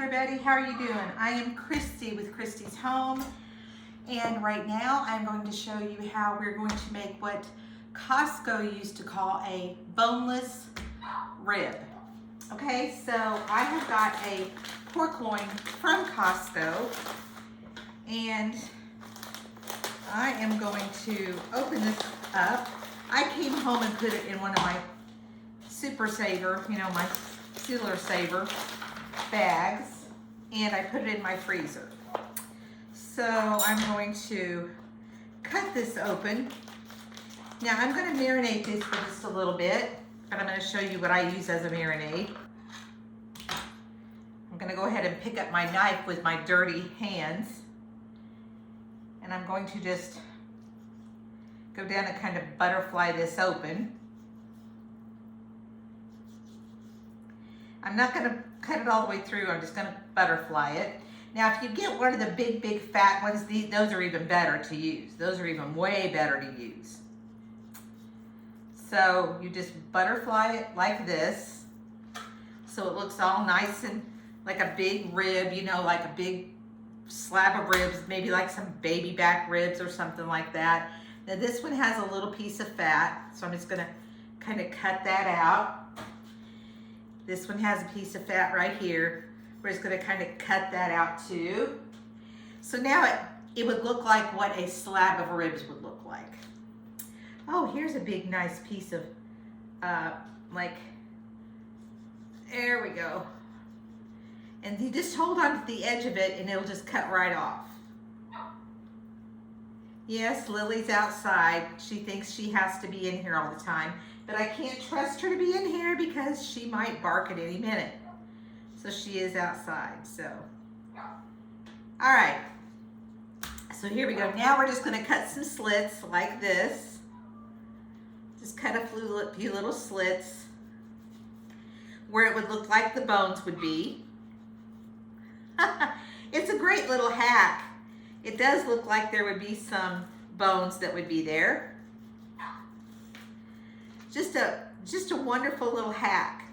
everybody, how are you doing? I am Christy with Christy's Home, and right now I'm going to show you how we're going to make what Costco used to call a boneless rib. Okay, so I have got a pork loin from Costco, and I am going to open this up. I came home and put it in one of my Super Saver, my Sealer Saver bags, and I put it in my freezer. So I'm going to cut this open. Now I'm going to marinate this for just a little bit, but I'm going to show you what I use as a marinade. I'm going to go ahead and pick up my knife with my dirty hands, and I'm going to just go down and kind of butterfly this open. I'm not going to cut it all the way through, I'm just going to butterfly it. Now if you get one of the big fat ones, those are even better to use. Those are even way better to use. So you just butterfly it like this, so it looks all nice and like a big rib, like a big slab of ribs, maybe like some baby back ribs or something like that. Now this one has a little piece of fat, so I'm just going to kind of cut that out. This one has a piece of fat right here. We're just going to kind of cut that out too. So now it would look like what a slab of ribs would look like. Oh, here's a big nice piece of, there we go. And you just hold on to the edge of it and it'll just cut right off. Yes, Lily's outside. She thinks she has to be in here all the time, but I can't trust her to be in here because she might bark at any minute. So she is outside, so. All right, so here we go. Now we're just gonna cut some slits like this. Just cut a few little slits where it would look like the bones would be. It's a great little hack. It does look like there would be some bones that would be there. Just a wonderful little hack.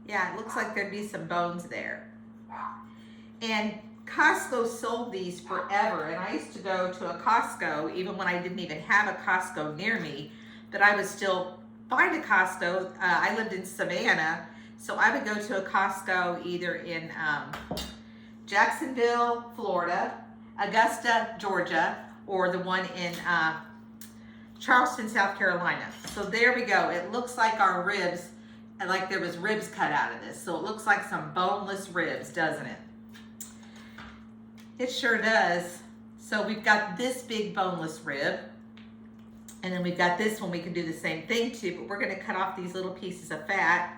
Yeah, it looks like there'd be some bones there. And Costco sold these forever, and I used to go to a Costco even when I didn't even have a Costco near me, but I would still find a Costco. I lived in Savannah, so I would go to a Costco either in Jacksonville, Florida, Augusta, Georgia, or the one in Charleston, South Carolina. So there we go. It looks like our ribs, like there was ribs cut out of this. So it looks like some boneless ribs, doesn't it? It sure does. So we've got this big boneless rib, and then we've got this one we can do the same thing to, but we're gonna cut off these little pieces of fat.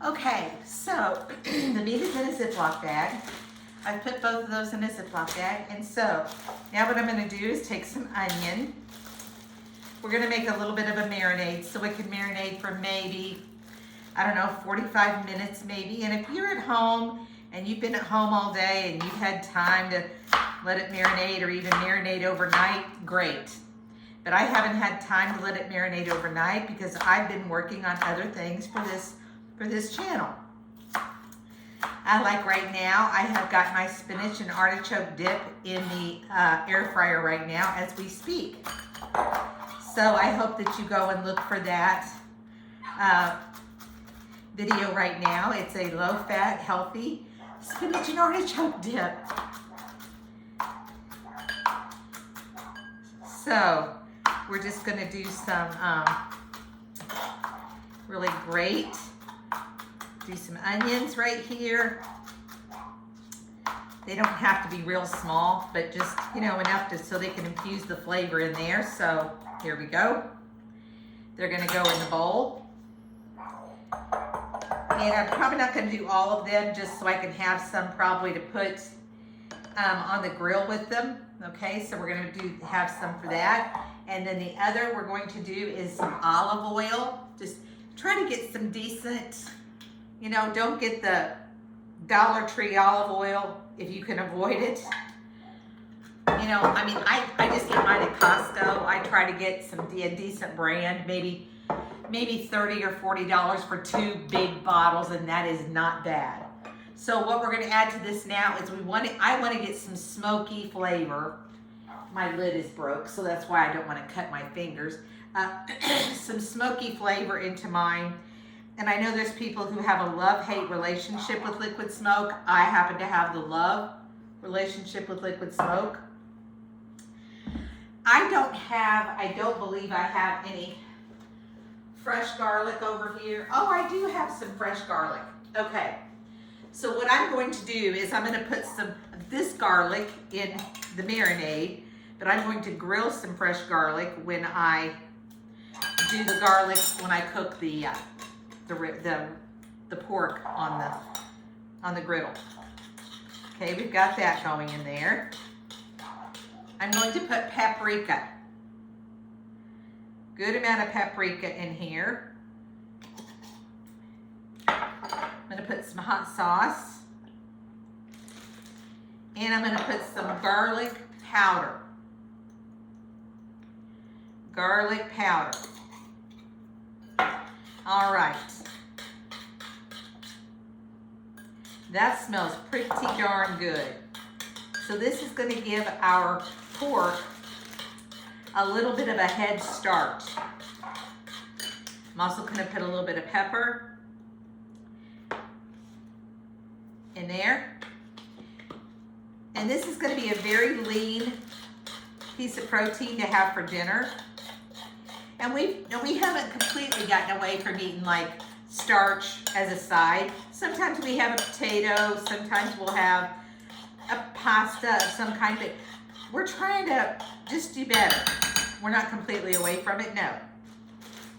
Okay, so the meat is in a Ziploc bag. I put both of those in a Ziploc bag. And so now what I'm gonna do is take some onion. We're gonna make a little bit of a marinade, so it can marinate for maybe, I don't know, 45 minutes maybe. And if you're at home and you've been at home all day and you've had time to let it marinate or even marinate overnight, great. But I haven't had time to let it marinate overnight because I've been working on other things for this channel. Like right now, I have got my spinach and artichoke dip in the air fryer right now as we speak. So I hope that you go and look for that video right now. It's a low-fat, healthy spinach and artichoke dip. So we're just gonna do some really great. Do some onions right here. They don't have to be real small, but just, you know, enough so they can infuse the flavor in there. So here we go. They're gonna go in the bowl. And I'm probably not gonna do all of them just so I can have some probably to put on the grill with them. Okay, so we're gonna have some for that. And then the other we're going to do is some olive oil. Just try to get some decent, you know, don't get the Dollar Tree olive oil if you can avoid it. You know, I mean, I just get mine at Costco. I try to get a decent brand, maybe $30 or $40 for 2 big bottles, and that is not bad. So what we're gonna add to this now is I wanna get some smoky flavor. My lid is broke, so that's why I don't wanna cut my fingers. Some smoky flavor into mine. And I know there's people who have a love-hate relationship with liquid smoke. I happen to have the love relationship with liquid smoke. I don't believe I have any fresh garlic over here. Oh, I do have some fresh garlic. Okay, so what I'm going to do is I'm gonna put some of this garlic in the marinade, but I'm going to grill some fresh garlic when I do the garlic, when I cook the pork on the griddle. Okay, we've got that going in there. I'm going to put paprika. Good amount of paprika in here. I'm going to put some hot sauce. And I'm going to put some garlic powder. Garlic powder. All right. That smells pretty darn good. So this is going to give our pork a little bit of a head start. I'm also going to put a little bit of pepper in there. And this is going to be a very lean piece of protein to have for dinner. And we haven't completely gotten away from eating like starch as a side. Sometimes we have a potato, sometimes we'll have a pasta of some kind, but we're trying to just do better. We're not completely away from it, no.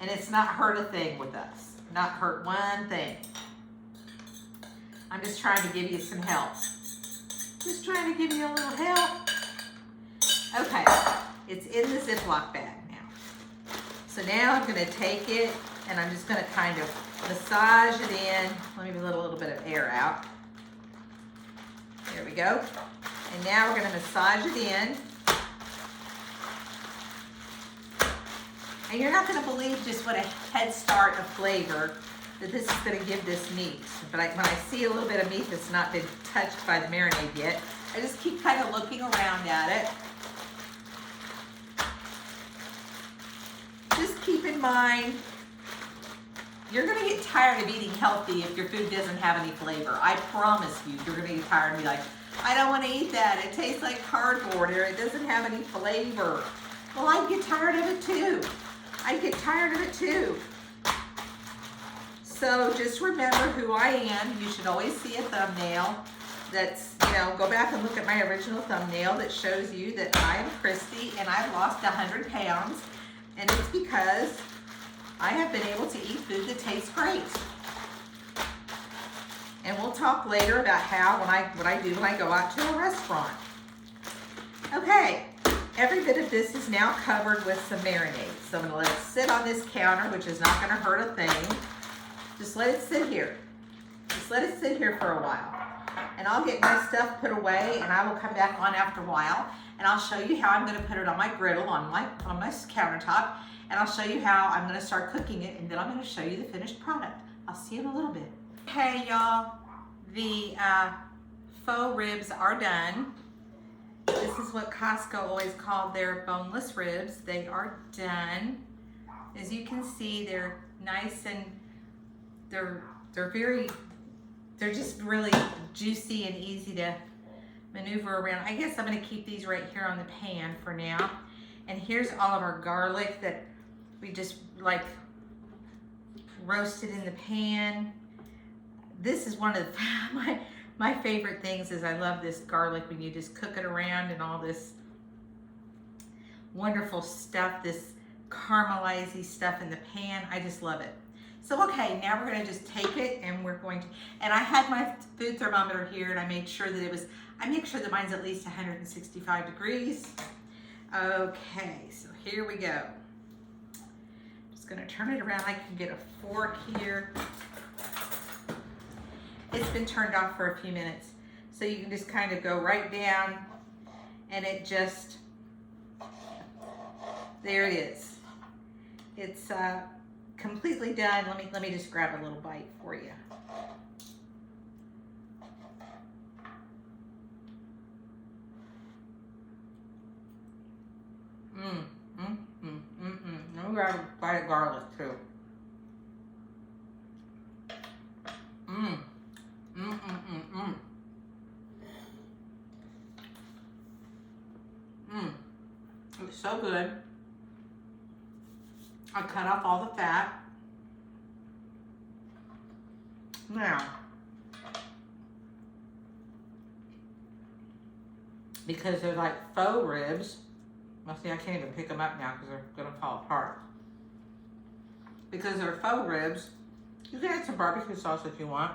And it's not hurt a thing with us. Not hurt one thing. I'm just trying to give you some help. Just trying to give you a little help. Okay, it's in the Ziploc bag now. So now I'm gonna take it and I'm just gonna kind of massage it in. Let me let a little bit of air out. There we go. And now we're gonna massage it in. And you're not gonna believe just what a head start of flavor that this is gonna give this meat. But when I see a little bit of meat that's not been touched by the marinade yet, I just keep kind of looking around at it. Just keep in mind, you're gonna get tired of eating healthy if your food doesn't have any flavor. I promise you, you're gonna get tired and be like, I don't wanna eat that. It tastes like cardboard or it doesn't have any flavor. Well, I get tired of it too. I get tired of it too. So just remember who I am. You should always see a thumbnail that's, go back and look at my original thumbnail that shows you that I am Christy and I've lost 100 pounds. And it's because I have been able to eat food that tastes great. And we'll talk later about what I do when I go out to a restaurant. Okay, every bit of this is now covered with some marinade. So I'm gonna let it sit on this counter, which is not gonna hurt a thing. Just let it sit here. Just let it sit here for a while. And I'll get my stuff put away and I will come back on after a while and I'll show you how I'm gonna put it on my griddle, on my countertop, and I'll show you how I'm gonna start cooking it, and then I'm gonna show you the finished product. I'll see you in a little bit. Okay, y'all, the faux ribs are done. This is what Costco always called their boneless ribs. They are done. As you can see, they're nice and they're just really juicy and easy to maneuver around. I guess I'm gonna keep these right here on the pan for now. And here's all of our garlic that we just like roasted in the pan. This is one of my favorite things is I love this garlic when you just cook it around and all this wonderful stuff, this caramelizing stuff in the pan. I just love it. So, okay, now we're gonna just take it and we're going to, and I had my food thermometer here and I made sure that I make sure that mine's at least 165 degrees. Okay, so here we go. Just gonna turn it around. I can get a fork here. It's been turned off for a few minutes. So you can just kind of go right down and it just, there it is. It's completely done. Let me just grab a little bite for you. Let me grab a bite of garlic too. It's so good. I cut off all the fat. Now, because they're like faux ribs, well, see, I can't even pick them up now because they're gonna fall apart. Because they're faux ribs, you can add some barbecue sauce if you want.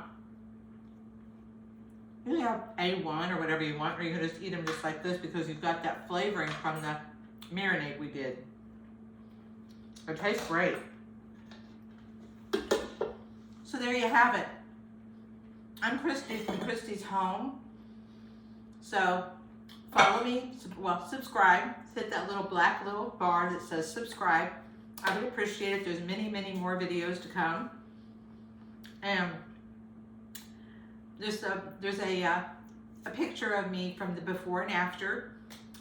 You can have A1 or whatever you want, or you can just eat them just like this because you've got that flavoring from the marinade we did. It tastes great. So there you have it. I'm Christy from Christy's Home. So follow me, well, subscribe. Hit that little black little bar that says subscribe. I would appreciate it. There's many, many more videos to come. And there's a picture of me from the before and after,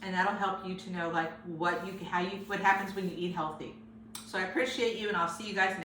and that'll help you to know like what happens when you eat healthy. So I appreciate you, and I'll see you guys next time.